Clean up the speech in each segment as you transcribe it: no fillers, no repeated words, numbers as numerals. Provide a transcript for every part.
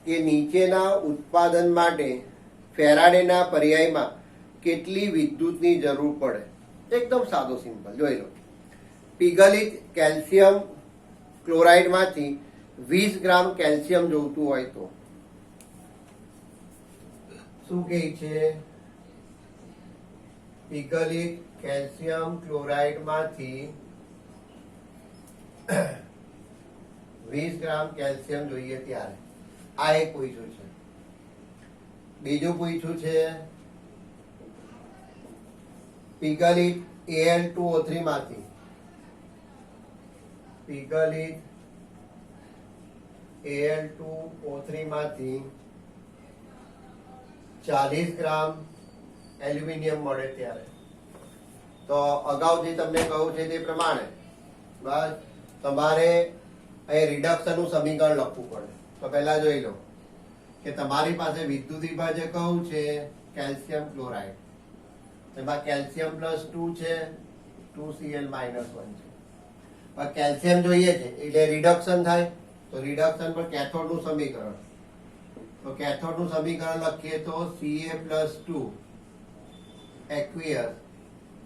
કે નીચેના ઉત્પાદન માટે ફેરાડેના પર્યાયમાં કેટલી વિદ્યુતની જરૂર પડે? એકદમ સાદો સિમ્પલ, જોઈ લો. પીગલિત કેલ્શિયમ ક્લોરાઇડમાંથી 20 ગ્રામ કેલ્શિયમ જોઈતું હોય તો શું કહે છે? પીગલિત કેલ્શિયમ ક્લોરાઇડમાંથી 20 ગ્રામ કેલ્શિયમ જોઈએ ત્યારે આ એક પૂછ્યું છે. બીજું પૂછ્યું છે પીગલિત Al2O3 માંથી Al2O3 માંથી 40 ગ્રામ એલ્યુમિનિયમ મળે ત્યારે. તો અગાઉ જે તમને કહ્યું છે તે પ્રમાણે બસ તમારે અહીં રિડક્શનનું સમીકરણ લખવું પડે. તો પહેલા જોઈ લો કે તમારી પાસે વિદ્યુત વિભાજક કયું છે? Calcium chloride. એમાં કેલ્શિયમ +2 છે, 2Cl -1 છે. પણ કેલ્શિયમ જોઈએ છે એટલે રિડક્શન થાય, તો રિડક્શન પર કેથોડનું સમીકરણ. તો કેથોડનું સમીકરણ લખીએ તો Ca+2 aqueous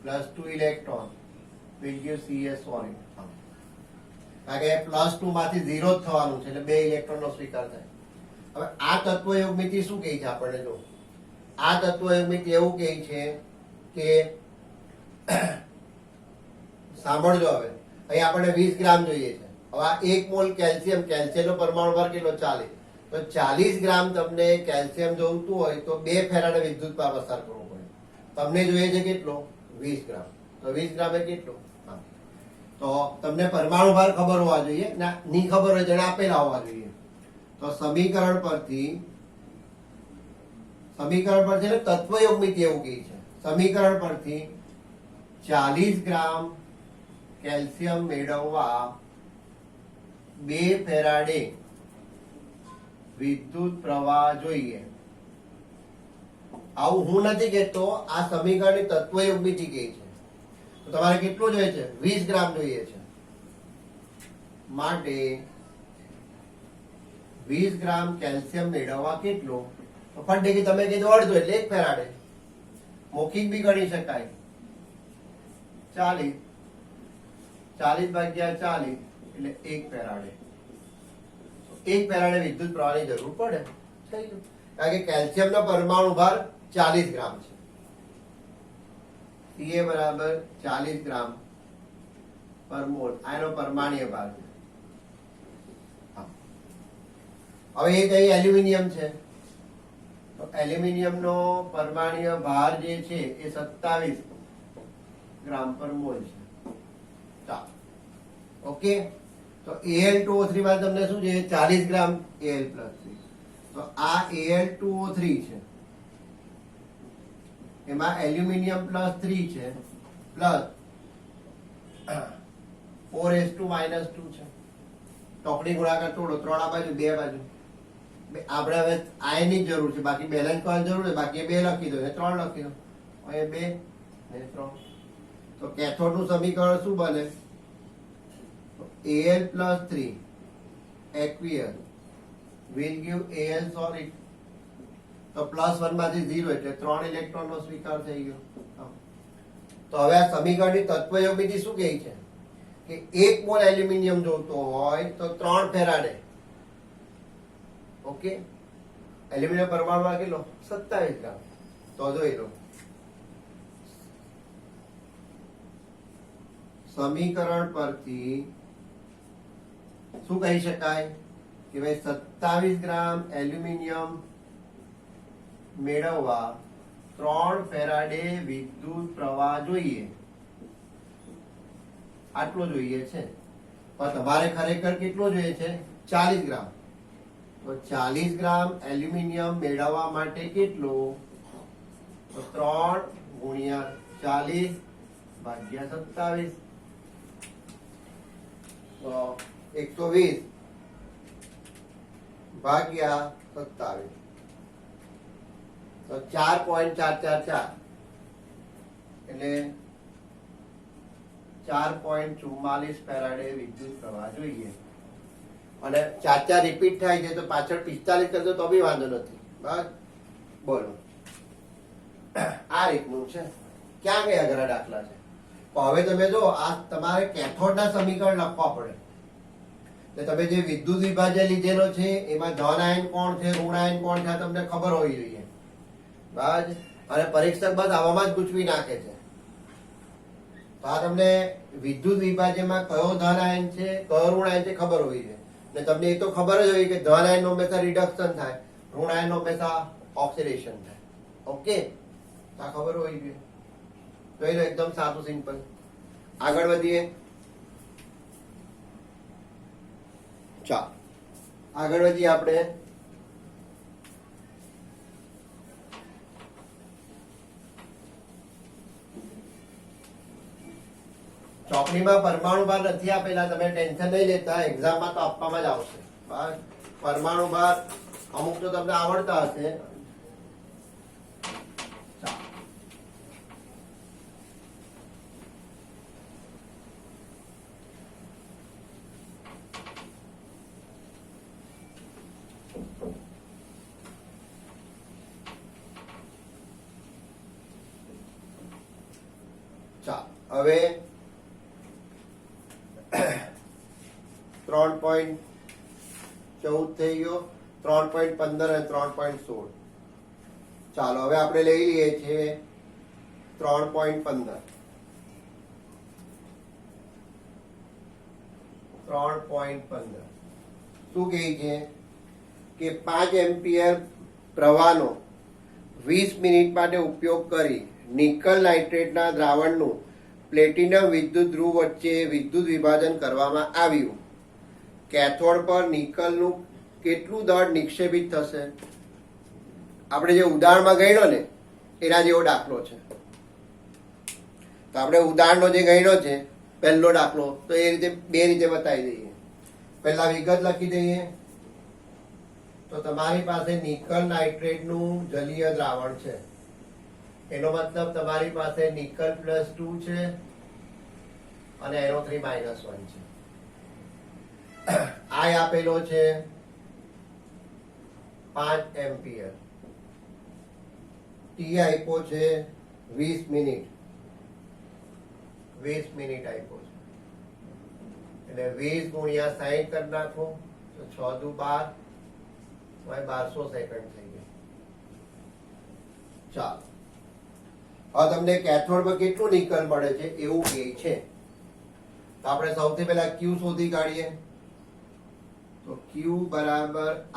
+2 electron will give Cs solid. કારણ કે +2 માંથી 0 જ થવાનું છે એટલે 2 ઇલેક્ટ્રોનનો સ્વીકાર થાય. હવે આ તત્વયુગ્મિતિ શું કહે છે આપણને? જો આ તત્વયુગ્મિતિ એવું કહે છે કે સાંભળજો, હવે અહીં આપણે 20 ગ્રામ જોઈએ છે. હવે આ 1 મોલ કેલ્શિયમનો પરમાણુ ભાર કેટલો? 40. તો 40 ગ્રામ તમને કેલ્શિયમ જોઈતું હોય તો 2 ફેરાડે વિદ્યુત પ્રવાહ પસાર કરવો પડે. તમને જોઈએ છે કેટલો? 20 ગ્રામ. તો 20 ગ્રામ એ કેટલો? તો તમને પરમાણુ ભાર ખબર હોવા જોઈએ, ના ની ખબર હોય જેને આપેલા હોવા જોઈએ. તો સમીકરણ પરથી તત્વયુગ્મિતિ એવું કહે છે. સમીકરણ પરથી 40 ગ્રામ કેલ્શિયમ મેળવવા 2 ફેરાડે વિદ્યુત પ્રવાહ જોઈએ. આવું હું નથી કહેતો, આ સમીકરણની તત્વયુગ્મિતિ કહે છે. તો તમારે કેટલું જોઈએ છે? 20 ગ્રામ જોઈએ છે. માટે 20 ગ્રામ કેલ્શિયમ મેળવવા કેટલો? તો ફટ તમે કીધું અડધો એટલે 1 ફેરાડે. મૌખિક બી ગણી શકાય. 40 ભાગ્યા 40 એટલે 1 ફેરાડે. 1 ફેરાડે વિદ્યુત પ્રવાહની જરૂર પડે. થઈ ગયું. કારણ કે કેલ્શિયમનો પરમાણુ ભાર 40 ગ્રામ છે. Ca બરાબર 40 ગ્રામ પર મોલ. આનો પરમાણ્વીય ભાર છે. હવે એક અહીં એલ્યુમિનિયમ છે. તો એલ્યુમિનિયમનો પરમાણ્વીય ભાર જે છે એ 27 ગ્રામ પર મોલ છે. ચાલો, ઓકે. તો Al2O3 માં તમને શું છે? 40 ગ્રામ Al+3. તો આ Al2O3 છે, એમાં એલ્યુમિનિયમ +3 છે, પ્લસ 4s2 -2 છે. ટોકડી ગુણાકાર તોડો, 3 આ બાજુ 2 બાજુ. આપણે હવે આયન ની જરૂર છે, બાકી બેલેન્સ કરવાની જરૂર છે. બાકી 2 લખી દો ને 3 લખી દો. હવે 2 ને 3. તો કેથોડનું સમીકરણ શું બને? Al+3 aqueous will give Al solid. તો +1 માંથી 0 એટલે 3 ઇલેક્ટ્રોનનો સ્વીકાર થઈ ગયો. તો હવે આ સમીકરણની તત્વયુગ્મિતિ શું કહે છે કે 1 મોલ એલ્યુમિનિયમ જોઈતો હોય તો 3 ફેરાડે. ઓકે. એલ્યુમિનિયમ પરમાણુ કેટલો? 27 ગ્રામ. તો જોઈ લો સમીકરણ પરથી શું કહી શકાય કે ભાઈ 27 ગ્રામ એલ્યુમિનિયમ મેળવવા 3 ફેરાડે વિદ્યુત પ્રવાહ જોઈએ. આટલો જોઈએ છે. પણ તમારે ખરેખર કેટલો જોઈએ છે? 40 ગ્રામ. તો 40 ગ્રામ એલ્યુમિનિયમ મેળવવા માટે કેટલો? તો 3 ગુણ્યા 40 ભાગ્યા 27. તો 120 ભાગ્યા 27. તો 4.444 એટલે 4.44 ફેરાડે વિદ્યુત પ્રવાહ જોઈએ. અને 4 રિપીટ થાય છે તો પાછળ 45 કરજો તો બી વાંધો નથી. બસ બોલો, આ રીતનું છે. ક્યાં કયા ઘણા દાખલા છે? તો હવે તમે જો આ તમારે કેથોડના સમીકરણ લખવા પડે. તો તમે જે વિદ્યુત વિભાજ્ય લીધેલો છે એમાં ધન આયન કોણ છે, ઋણ આયન કોણ છે, આ તમને ખબર હોવી જોઈએ. બસ, અને પરીક્ષક બસ આવામાં જ ગૂંચવી નાખે છે. તો આ તમને વિદ્યુત વિભાજ્યમાં કયો ધન આયન છે, કયો ઋણ આયન છે ખબર હોવી જોઈએ. ને તમને એ તો ખબર જ હોય કે ધન આયન હંમેશા રિડક્શન થાય, ઋણ આયન હંમેશા ઓક્સિડેશન થાય. ઓકે, આ ખબર હોવી જોઈએ. તો એ એકદમ સાદું સિમ્પલ. આગળ વધીએ. ચાલો આગળ વધીએ આપણે. ચોકડીમાં પરમાણુ ભાર નથી આપેલા, તમે ટેન્શન નહીં લેતા, એક્ઝામમાં તો આપવામાં જ આવશે. બસ, પરમાણુ ભાર અમુક તો તમને આવડતા હશે. હવે 3.14 થઈ ગયો, 3.15 અને 3.16. ચાલો હવે આપણે લઈ લઈએ છીએ 3.15. 3.15 શું કહે છે કે 5 એમ્પિયર પ્રવાહનો 20 મિનિટ માટે ઉપયોગ કરી નિકલ નાઇટ્રેટના દ્રાવણનું પ્લેટિનમ વિદ્યુત ધ્રુવ વચ્ચે વિદ્યુત વિભાજન કરવામાં આવ્યું. કેથોડ પર નિકલનું કેટલું દળ નિક્ષેપિત થશે? આપણે જે ઉદાહરણમાં ગણ્યો ને એના જેવો દાખલો છે. તો આપણે ઉદાહરણનો જે ગણ્યો છે પહેલો દાખલો, તો એ રીતે બે રીતે બતાવી દઈએ. પહેલા વિગત લખી દઈએ. તો તમારી પાસે નિકલ નાઇટ્રેટનું જલીય દ્રાવણ છે. એનો મતલબ તમારી પાસે નિકલ +2 છે અને NO3 -1 છે. આઈ આપેલો છે 5 એમ્પિયર, ટી આપ્યો છે 20 મિનિટ, 20 મિનિટ આપ્યો છે. એટલે 20 ગુણ્યા 60 કરી નાખો તો 6 દુ 12, 1200 સેકન્ડ થઈ ગઈ. ચાલો હવે તમને કેથોડ પર કેટલું નિકલ મળે છે એવું કહે છે. તો આપણે સૌથી પહેલા Q શોધી કાઢીએ. તો Q બરાબર I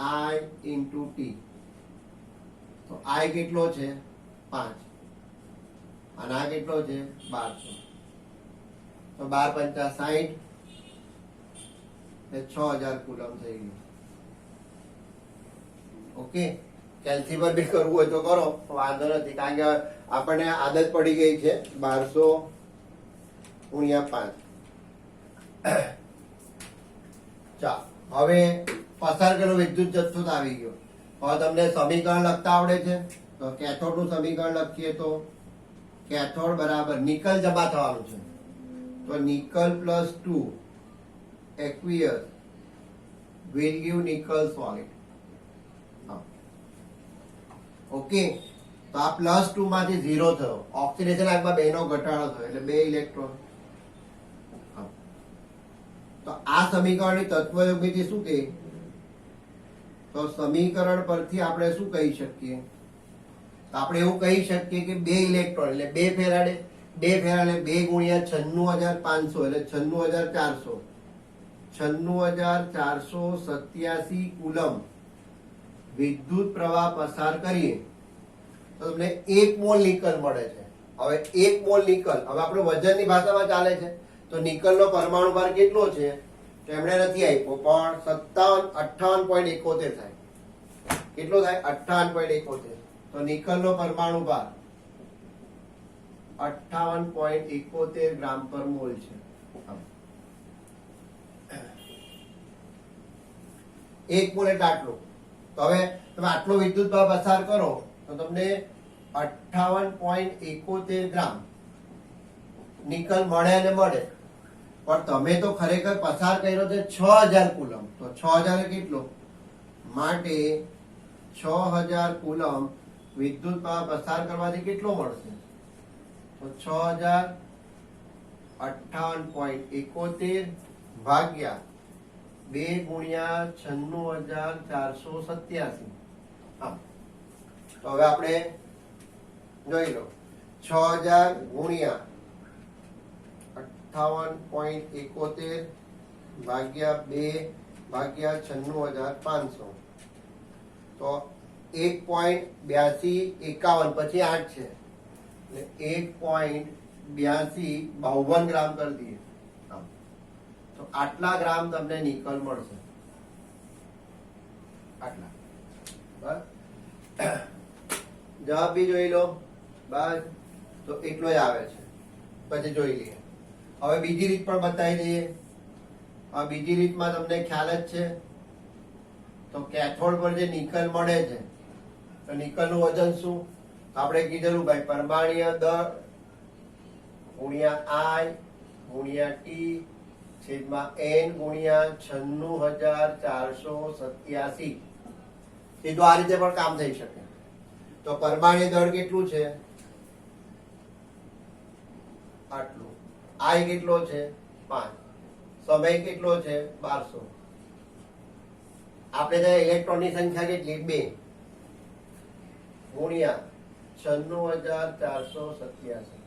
× T. તો I કેટલો છે 5 અને આ કેટલો છે 1200. તો 12 × 5 = 60 6000 કુલમ થઈ ગયું. ઓકે, કેલ્સીબર બી કરવું હોય તો કરો, વાંધો નથી, કારણ કે આપણને આદત પડી ગઈ છે. 1200 × 5. ચાલો હવે પસાર કરેલો વિદ્યુત જથ્થો તો આવી ગયો. હવે તમને સમીકરણ લખતા આવડે છે? તો કેથોડ નું સમીકરણ લખીએ તો કેથોડ બરાબર નિકલ જમા થવાનું છે. તો nickel +2 aqueous will give nickel solid. Okay, તો આ +2 માંથી 0 થયો, ઓક્સિડેશન આંકમાં 2 નો ઘટાડો થયો એટલે 2 ઇલેક્ટ્રોન. તો આ સમીકરણની તત્વયોગિતિ શું કહે? તો સમીકરણ પરથી આપણે શું કહી શકીએ? તો આપણે એવું કહી શકીએ કે 2 ઇલેક્ટ્રોન એટલે 2 ફેરાડે, 2 ફેરાડે 2 ગુણ્યા 96500 એટલે 96400, 96487 કુલમ વિદ્યુત પ્રવાહ પસાર કરીએ તો તમને 1 મોલ નિકલ મળે છે. હવે 1 મોલ નિકલ, હવે આપણે વજનની ભાષામાં ચાલે છે તો નિકલનો પરમાણુ ભાર કેટલો છે તો એમણે નથી આપ્યો, પણ 58.71 થાય. કેટલો થાય? 58.71. તો નિકલનો પરમાણુ ભાર 58.71 ગ્રામ પર મોલ છે. 1 મોલ એટલે આટલું. તો હવે તમે આટલો વિદ્યુત પ્રવાહ પસાર કરો તો તમને 58.71 ગ્રામ નિકલ મળે અને મળે. પણ તમે તો ખરેખર પસાર કર્યો છે 6000 કુલમ. તો 6000 એ કેટલો? માટે 6000 કુલમ વિદ્યુત પ્રવાહ પસાર કરવાથી કેટલો મળશે? તો 6058.71 ભાગ્યા 2 ગુણ્યા 96487. હા, તો હવે આપણે જોઈ લો 6000 ગુણ્યા 58.71 ભાગ્યા 2 ભાગ્યા 96500. તો 1.8251 પછી 8 છે એટલે 1.8252 ગ્રામ કરી દઈએ. તો આટલા ગ્રામ તમને નિકલ મળશે. આટલા. બસ જવાબ બી જોઈ લો. બસ તો એટલો જ આવે છે. પછી જોઈ લઈએ. હવે બીજી રીત પણ બતાવી દઈએ. આ બીજી રીતમાં તમને ખ્યાલ જ છે. તો કેથોડ પર જે નિકલ મળે છે તો નિકલનું વજન શું? આપણે કીધેલું ભાઈ પરમાણ્વીય દળ ગુણ્યા I ગુણ્યા T છેદમાં N ગુણ્યા 96487. સીધું આ રીતે પણ કામ થઈ શકે. તો પરમાણ્વીય દળ કેટલું છે? આટલું. I કેટલો છે? 5. સમય કેટલો છે? 1200. આપણે ત્યાં ઇલેક્ટ્રોનની સંખ્યા કેટલી? 2 ગુણ્યા 96487.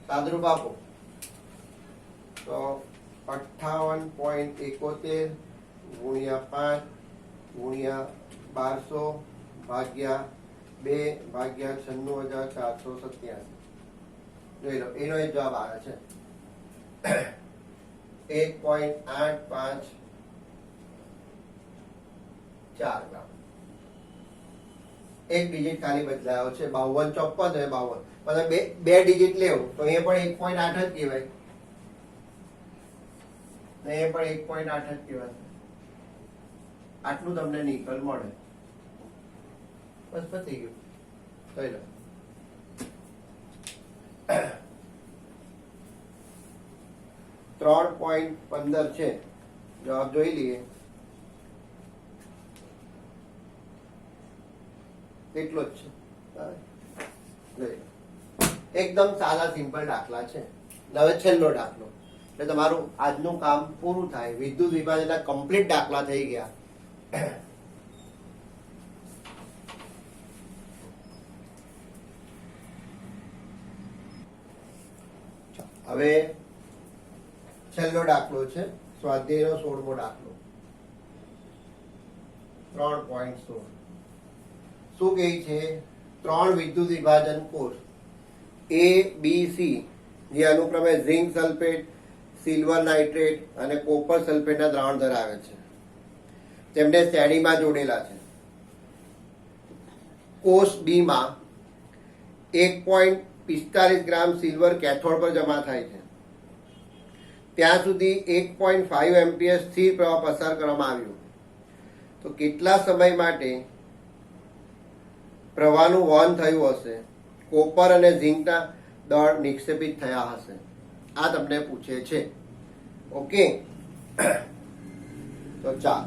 સાદરૂપ આપો તો 58.71 ગુણ્યા 5 ગુણ્યા 1200 ભાગ્યા 2 ભાગ્યા 96487. જોઈ લો, એનો એક જવાબ આવે છે 1.854 ગ્રામ. એક ડિજિટ ખાલી બદલાયો છે. 52 54 અને 52. मतलब બે ડિજિટ લેવું તો એ પણ 1.8 જ કહેવાય ને એ પણ 1.8 જ કહેવાય. આટલું તમને નિકલ મળે. બસ પતી ગયું. કહી લો 3.15 છે. જવાબ જોઈ લઈએ. એટલો જ છે. એકદમ સાદા સિમ્પલ દાખલા છે. હવે છેલ્લો દાખલો એટલે તમારું આજનું કામ પૂરું થાય. વિદ્યુત વિભાજનના કમ્પ્લીટ દાખલા થઈ ગયા. હવે છેલ્લો દાખલો છે સ્વાધ્યાયનો 16મો દાખલો 3.16. શું કહે છે? 3 વિદ્યુત વિભાજન કોષ A, B, C જે અનુક્રમે ઝિંક સલ્ફેટ, સિલ્વર નાઇટ્રેટ અને કોપર સલ્ફેટના દ્રાવણ ધરાવે છે. તેમને શ્રેણીમાં જોડેલા છે. કોષ B માં 1.45 ગ્રામ સિલ્વર કેથોડ પર જમા થાય છે. ત્યાં સુધી 1.5 એમ્પિયર સ્થિર પ્રવાહ પસાર કરવામાં આવ્યો. તો કેટલા સમય માટે પ્રવાહનું વહન થયું હશે? કોપર અને ઝિંકના દળ નિક્ષેપિત થયા હશે. આ તમને પૂછે છે. ઓકે, તો ચાલ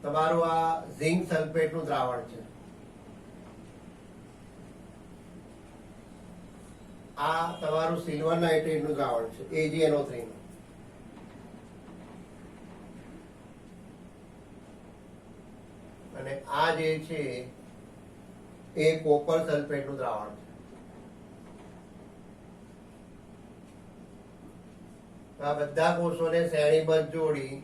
તમારું આ ઝિંક સલ્ફેટનું દ્રાવણ છે. આ તમારું સિલ્વર નાઇટ્રેટનું દ્રાવણ છે AgNO3 નું. અને આ જે છે એ કોપર સલ્ફેટનું દ્રાવણ છે. આ બધા કોષોને શ્રેણીબદ્ધ જોડી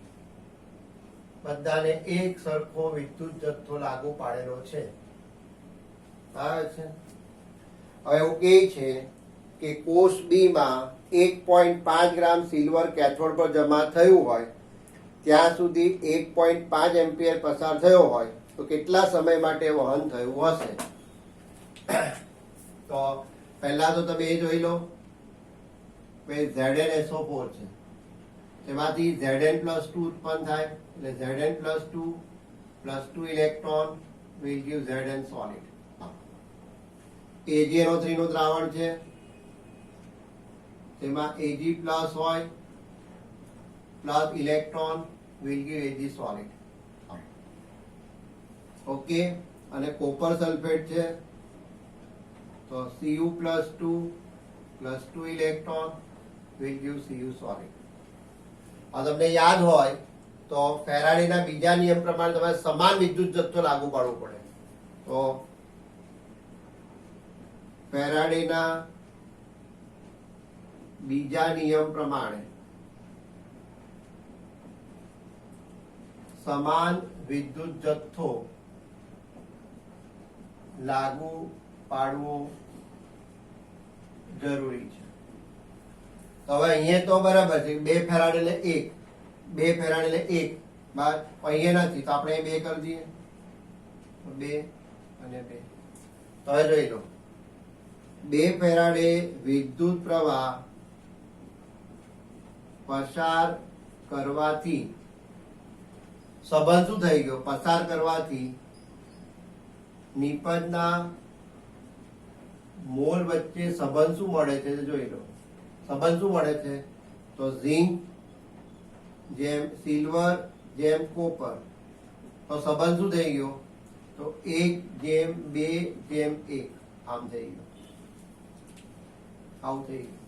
બધાને એક સરખો વિદ્યુત જથ્થો લાગુ પાડેલો છે. બરાબર છે. હવે એવું કહે છે કે કોષ બી માં 1.5 ગ્રામ સિલ્વર કેથોડ પર જમા થયું હોય ત્યાં સુધી 1.5 એમ્પિયર પસાર થયો હોય તો કેટલા સમય માટે વહન થયું હશે? તો પહેલા તો તમે એ જોઈ લો કે ZnSO4 છે. તેમાંથી Zn+2 ઉત્પન્ન થાય એટલે Zn+2 +2 electron will give Zn solid. AgNO3 નું દ્રાવણ છે, તેમાં Ag પ્લસ હોય plus electron will give Ag solid. Okay, અને કોપર સલ્ફેટ છે તો Cu plus 2 electron will give Cu solid. આ તમને યાદ હોય તો ફેરાડેના બીજા નિયમ પ્રમાણે તમારે સમાન વિદ્યુત જથ્થો લાગુ પાડવો પડે. તો ફેરાડેના બીજા નિયમ પ્રમાણે સમાન વિદ્યુત જથ્થો લાગુ પાડવો જરૂરી છે. તો હવે અહીંયા તો બરાબર છે, 2 ફેરાડ એટલે 1, 2 ફેરાડ એટલે 1, બાદ અહીંયા નથી તો આપણે 2 કરી દઈએ, 2 અને 2. તો હવે જોઈ લો, 2 ફેરાડે વિદ્યુત પ્રવાહ પસાર કરવાથી સંબંધ શું થઈ ગયો? પસાર કરવાથી નિપજના મોલ વચ્ચે સંબંધ શું મળે છે જોઈ લો. સંબંધ શું મળે છે? તો ઝિંક જેમ સિલ્વર જેમ કોપર, તો સંબંધ શું થઈ ગયો? તો 1:2:1 આમ થઈ ગયો, આવું થઈ ગયું.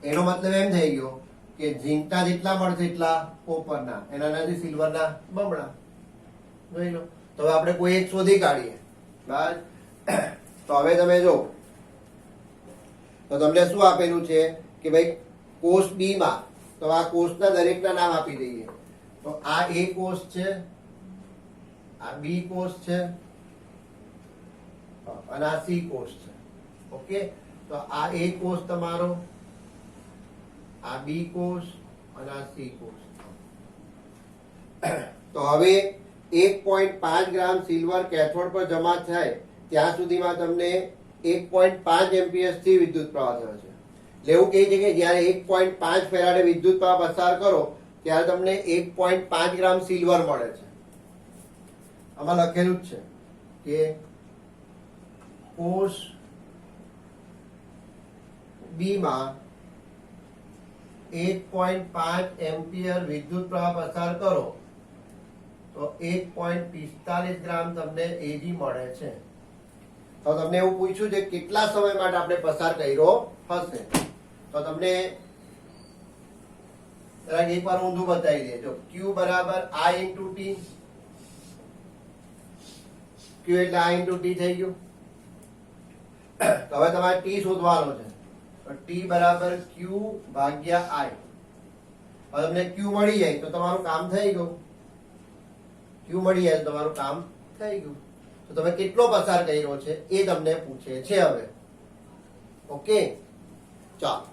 એનો મતલબ એમ થઈ ગયો કે ઝિંકના જેટલા મળશે એટલા કોપરના, એના નથી સિલ્વરના બમણા. જોઈ લો. તો હવે આપણે કોઈ એક શોધી કાઢીએ. બરાબર, તો હવે તમે જો, તો તમને શું આપેલું છે કે ભાઈ કોષ બી માં, તો આ કોષના દરેકના નામ આપી દઈએ. તો આ એ કોષ છે, આ બી કોષ છે અને આ સી કોષ છે. ઓકે, તો આ એ કોષ તમારો, આ બી કોષ અને આ સી કોષ. તો હવે 1.5 ગ્રામ સિલ્વર કેથોડ પર જમા થાય ત્યાં સુધીમાં તમને 1.5 એમ્પિયર થી વિદ્યુત પ્રવાહ થયો છે. એટલે એવું કહે છે કે જ્યારે 1.5 ફેરાડે વિદ્યુત પ્રવાહ પસાર કરો ત્યારે તમને 1.5 ગ્રામ સિલ્વર મળે છે. આમાં લખેલું જ છે કે કોષ બી માં 1.5 એમ્પિયર વિદ્યુત પ્રવાહ પસાર કરો તો 1.45 ગ્રામ તમને Ag મળે છે. તો તમને એવું પૂછ્યું છે કેટલા સમય માટે આપણે પસાર કર્યો હશે, તો તમને એકવાર ઊંધું બતાવી દેજો. Q બરાબર I into T, Q એટલે I into T થઈ ગયું. તો હવે તમારે T શોધવાનો છે, તો T બરાબર Q ભાગ્યા I. હવે તમને Q મળી જાય તો તમારું કામ થઈ ગયું. Q મળી જાય તો તમારું કામ થઈ ગયું. તો તમે કેટલો પસાર કર્યો છે એ તમને પૂછે છે હવે. ઓકે, ચાલો.